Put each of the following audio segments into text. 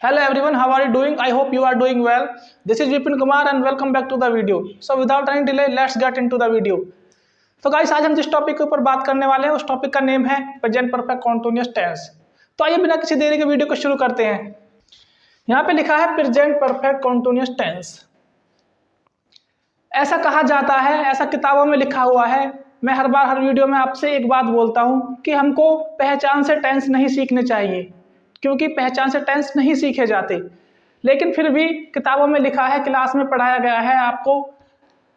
Hello everyone, how are you doing? I hope you are doing well. This is Vipin Kumar and welcome back to the video. So without any delay, let's get into the video. तो guys आज हम जिस topic के ऊपर बात करने वाले हैं उस टॉपिक का नेम है प्रेजेंट परफेक्ट कॉन्टिन्यूअस टेंस। तो आइए बिना किसी देरी के वीडियो को शुरू करते हैं। यहाँ पे लिखा है प्रेजेंट परफेक्ट कॉन्टिन्यूअस टेंस। ऐसा कहा जाता है, ऐसा किताबों में लिखा हुआ है। मैं हर बार हर वीडियो में आपसे एक बात बोलता हूँ कि हमको पहचान से टेंस नहीं सीखने चाहिए, क्योंकि पहचान से टेंस नहीं सीखे जाते। लेकिन फिर भी किताबों में लिखा है, क्लास में पढ़ाया गया है आपको,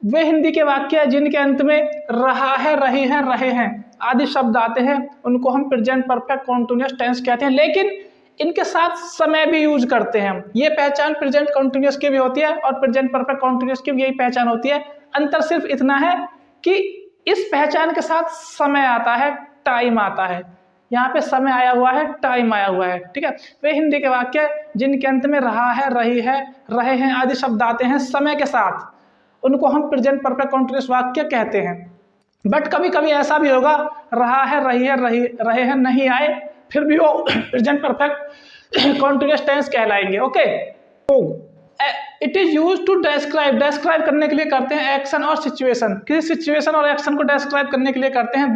वे हिंदी के वाक्य जिनके अंत में रहा है, रही है, रहे हैं आदि शब्द आते हैं, उनको हम प्रेजेंट परफेक्ट कॉन्टिन्यूअस टेंस कहते हैं। लेकिन इनके साथ समय भी यूज करते हैं हम। ये पहचान प्रेजेंट कॉन्टिन्यूअस की भी होती है और प्रेजेंट परफेक्ट कॉन्टिन्यूअस की भी यही पहचान होती है। अंतर सिर्फ इतना है कि इस पहचान के साथ समय आता है, टाइम आता है। यहाँ पे समय आया हुआ है, टाइम आया हुआ है, ठीक है। वे हिंदी के वाक्य जिनके अंत में रहा है, रही है, रहे हैं आदि शब्द आते हैं समय के साथ, उनको हम प्रेजेंट परफेक्ट कॉन्टिन्यूअस वाक्य कहते हैं। बट कभी कभी ऐसा भी होगा, रहा है, रही है, रहे हैं नहीं आए, फिर भी वो प्रेजेंट परफेक्ट कॉन्टिन्यूअस टेंस कहलाएंगे। Okay, it is use to describe करने के लिए करते हैं एक्शन और सिचुएशन। किसी सिचुएशन और एक्शन को डिस्क्राइब करने के लिए करते हैं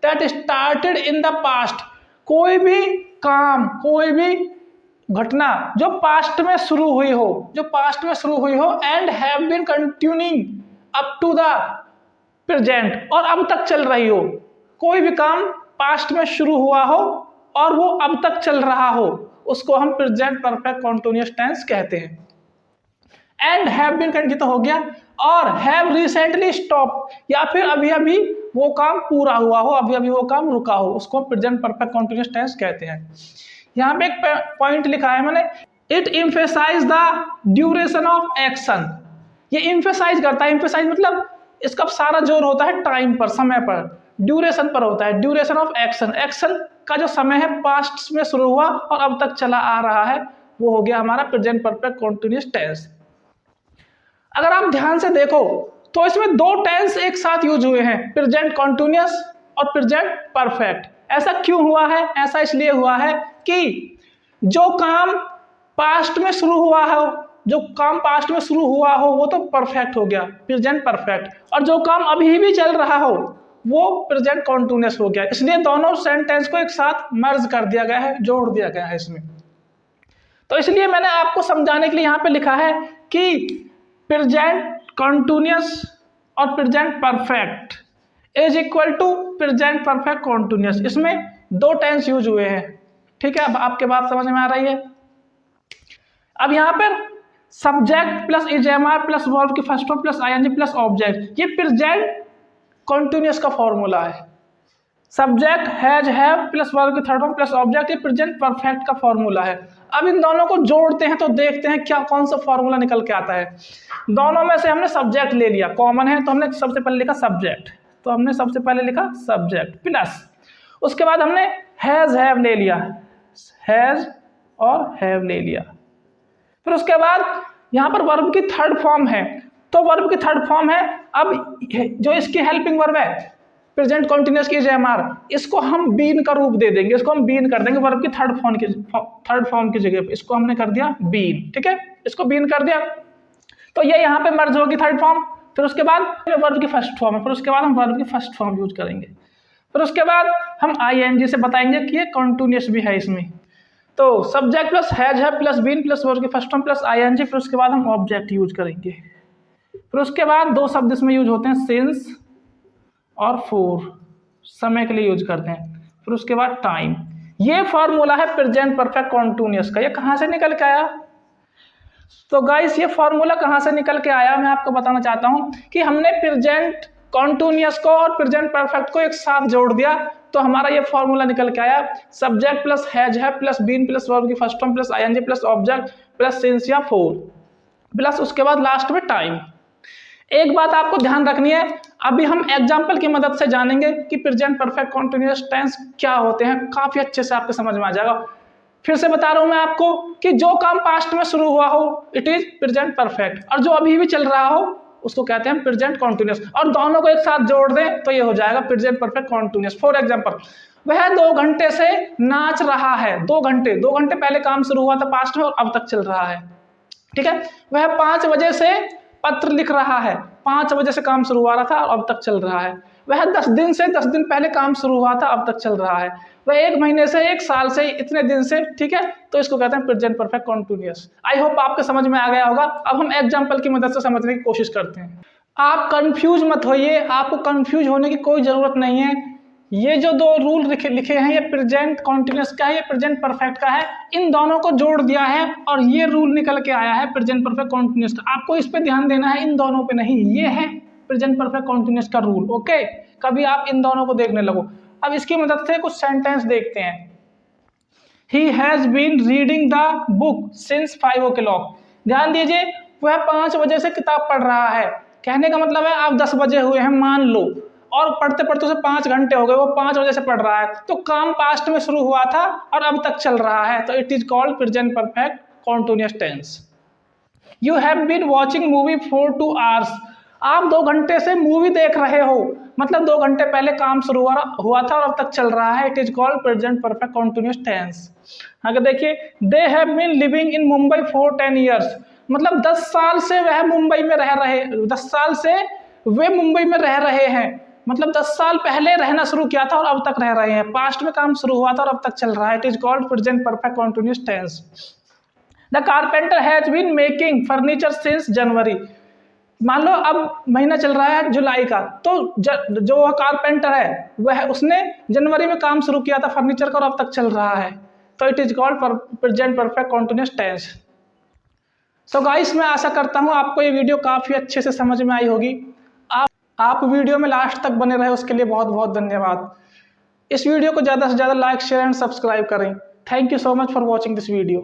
that started in the past. कोई भी काम, कोई भी घटना जो पास्ट में शुरू हुई हो, and have been continuing up to the present, और अब तक चल रही हो। कोई भी काम पास्ट में शुरू हुआ हो और वो अब तक चल रहा हो, उसको हम प्रेजेंट परफेक्ट कॉन्टिन्यूअस टेंस कहते हैं। एंड हैव बीन तो हो गया, और हैव रिसेंटली स्टॉप, या फिर अभी अभी वो काम पूरा हुआ हो, अभी अभी वो काम रुका हो, उसको प्रेजेंट परफेक्ट कॉन्टिन्यूअस टेंस कहते हैं। यहाँ पे एक पॉइंट लिखा है मैंने, it emphasise the duration of action. ये एम्फेसाइज करता है, एम्फेसाइज मतलब इसका सारा जोर होता है टाइम पर, समय पर, ड्यूरेशन पर होता है। ड्यूरेशन ऑफ एक्शन, एक्शन का जो समय है पास्ट में शुरू हुआ और अब तक चला आ रहा है, वो हो गया हमारा प्रेजेंट परफेक्ट कॉन्टिन्यूअस टेंस। अगर आप ध्यान से देखो तो इसमें दो टेंस एक साथ यूज हुए हैं, प्रेजेंट कॉन्टिन्यूअस और प्रेजेंट परफेक्ट। ऐसा क्यों हुआ है? ऐसा इसलिए हुआ है कि जो काम पास्ट में शुरू हुआ हो, वो तो परफेक्ट हो गया, प्रेजेंट परफेक्ट, और जो काम अभी भी चल रहा हो वो प्रेजेंट कॉन्टिन्यूअस हो गया। इसलिए दोनों सेंटेंस को एक साथ मर्ज कर दिया गया है, जोड़ दिया गया है इसमें। तो इसलिए मैंने आपको समझाने के लिए यहाँ पे लिखा है कि प्रेजेंट कॉन्टिन्यूअस और present perfect is equal to present perfect continuous. इसमें दो टेंस यूज हुए हैं, ठीक है। अब आपके बात समझ में आ रही है। अब यहाँ पर subject plus is am are plus verb की first form plus ING plus object, ये प्रेजेंट कॉन्टिन्यूअस का फॉर्मूला है। Subject has, have plus verb की थर्ड फॉर्म प्लस ऑब्जेक्ट, ये प्रेजेंट परफेक्ट का फॉर्मूला है। अब इन दोनों को जोड़ते हैं तो देखते हैं क्या कौन सा फॉर्मूला निकल के आता है। दोनों में से हमने सब्जेक्ट ले लिया, कॉमन है, तो हमने सबसे पहले लिखा सब्जेक्ट, प्लस उसके बाद हमने हैज, हैव ले लिया, हैज और हैव ले लिया। फिर उसके बाद यहाँ पर वर्ब की थर्ड फॉर्म है, तो वर्ब की थर्ड फॉर्म है। अब जो इसकी हेल्पिंग वर्ब है प्रेजेंट कॉन्टिन्यूअस की इजेमआर, इसको हम बीन का रूप दे देंगे, इसको हम बीन कर देंगे वर्ब की थर्ड फॉर्म की जगह पे, इसको हमने कर दिया बीन, ठीक है। इसको बीन कर दिया तो ये यहाँ पे मर्ज होगी थर्ड फॉर्म। फिर उसके बाद वर्ब की फर्स्ट फॉर्म है, फिर उसके बाद हम वर्ब की फर्स्ट फॉर्म यूज करेंगे। फिर उसके बाद हम आईएनजी से बताएंगे कि ये कॉन्टिन्यूअस भी है इसमें। तो subject plus has, have plus been plus verb की फर्स्ट फॉर्म प्लस आईएनजी, फिर उसके बाद हम ऑब्जेक्ट यूज करेंगे। फिर उसके बाद दो शब्द इसमें यूज होते हैं, सिंस और फॉर, समय के लिए यूज करते हैं। फिर उसके बाद टाइम। ये फॉर्मूला है प्रेजेंट परफेक्ट कॉन्टिन्यूअस का। ये कहाँ से निकल के आया? तो गाइस ये फॉर्मूला कहाँ से निकल के आया मैं आपको बताना चाहता हूँ कि हमने प्रेजेंट कॉन्टिन्यूअस को और प्रेजेंट परफेक्ट को एक साथ जोड़ दिया तो हमारा ये फॉर्मूला निकल के आया, subject plus has, have plus been plus verb की first form plus ING plus object plus since या फॉर, प्लस उसके बाद लास्ट में टाइम। एक बात आपको ध्यान रखनी है, अभी हम एग्जाम्पल की मदद से जानेंगे कि प्रेजेंट परफेक्ट कॉन्टिन्यूअस टेंस क्या होते हैं, काफी अच्छे से आपको समझ में आ जाएगा। फिर से बता रहा हूं मैं आपको कि जो काम पास्ट में शुरू हुआ हो इट इज प्रेजेंट परफेक्ट, और जो अभी भी चल रहा हो उसको कहते हैं प्रेजेंट कॉन्टिन्यूअस, और दोनों को एक साथ जोड़ दें तो ये हो जाएगा present perfect continuous. For example वह 2 घंटे से नाच रहा है। 2 घंटे पहले काम शुरू हुआ था पास्ट में और अब तक चल रहा है। ठीक है। वह 5 बजे से पत्र लिख रहा है। 5 बजे से काम शुरू हुआ था और अब तक चल रहा है। वह 10 दिन पहले काम शुरू हुआ था, अब तक चल रहा है। वह 1 महीने से, 1 साल से, इतने दिन से। ठीक है। तो इसको कहते हैं present perfect continuous. I hope आपके समझ में आ गया होगा। अब हम एग्जाम्पल की मदद से समझने की कोशिश करते हैं। आप कंफ्यूज मत होइए, आपको कंफ्यूज होने की कोई जरूरत नहीं है। ये जो 2 रूल लिखे हैं, ये प्रेजेंट कॉन्टिन्यूअस का है, ये प्रेजेंट परफेक्ट का है। इन दोनों को जोड़ दिया है और ये रूल निकल के आया है प्रेजेंट परफेक्ट कॉन्टिन्यूअस का। आपको इस पे ध्यान देना है, इन दोनों पे नहीं। ये है प्रेजेंट परफेक्ट कॉन्टिन्यूअस का रूल। ओके, कभी आप इन दोनों को देखने लगो। अब इसकी मदद से कुछ सेंटेंस देखते हैं। He has been reading the book since 5 o'clock। ध्यान दीजिए, वह 5 बजे से किताब पढ़ रहा है। कहने का मतलब है आप 10 बजे हुए हैं मान लो, और पढ़ते पढ़ते उसे 5 घंटे हो गए, वो 5 बजे से पढ़ रहा है, तो काम पास्ट में शुरू हुआ था और अब तक चल रहा है। तो it is called present perfect continuous tense. You have been watching movie for 2 hours। आप 2 घंटे से मूवी देख रहे हो, मतलब 2 घंटे पहले काम शुरू हुआ था और अब तक चल रहा है। It is called present perfect continuous tense. अगर देखिए, they have been living in Mumbai for 10 years। मतलब 10 साल से वह मुंबई में रह रहे, 10 साल से वे मुंबई में रह रहे हैं। मतलब 10 साल पहले रहना शुरू किया था और अब तक रह रहे हैं। पास्ट में काम शुरू हुआ था और अब तक चल रहा है। It is called present perfect continuous tense. The carpenter has been making furniture since January. मान लो अब महीना चल रहा है जुलाई का, तो जो वह कारपेंटर है वह उसने जनवरी में काम शुरू किया था फर्नीचर का और अब तक चल रहा है। तो it is called present perfect continuous tense. So guys, मैं आशा करता हूँ आपको ये वीडियो काफ़ी अच्छे से समझ में आई होगी। आप वीडियो में लास्ट तक बने रहे, उसके लिए बहुत बहुत धन्यवाद। इस वीडियो को ज़्यादा से ज़्यादा लाइक, शेयर एंड सब्सक्राइब करें। Thank you so much for watching this video.